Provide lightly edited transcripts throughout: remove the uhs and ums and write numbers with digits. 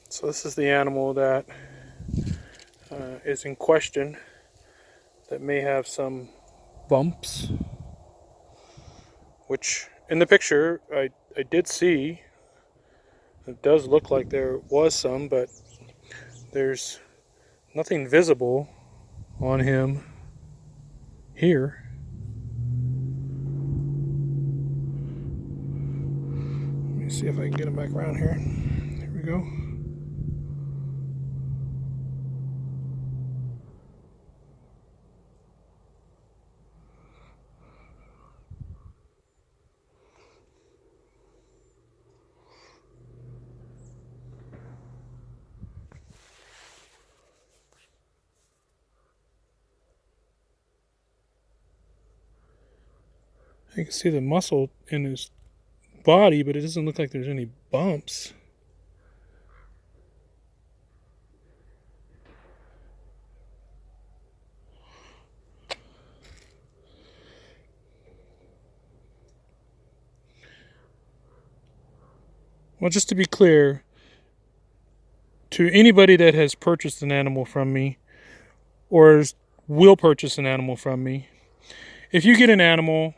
So this is the animal that is in question, that may have some bumps, which in the picture I did see. It does look like there was some, but there's nothing visible on him here. Let me see if I can get him back around here. Here we go. You can see the muscle in his body, but it doesn't look like there's any bumps. Well, just to be clear, to anybody that has purchased an animal from me or will purchase an animal from me, if you get an animal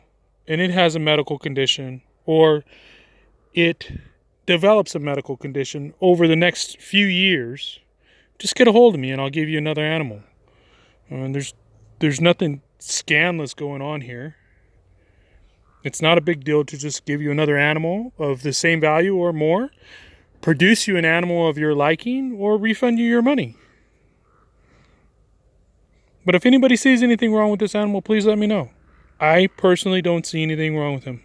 and it has a medical condition, or it develops a medical condition over the next few years, just get a hold of me and I'll give you another animal. And there's nothing scandalous going on here. It's not a big deal to just give you another animal of the same value or more, produce you an animal of your liking, or refund you your money. But if anybody sees anything wrong with this animal, please let me know. I personally don't see anything wrong with him.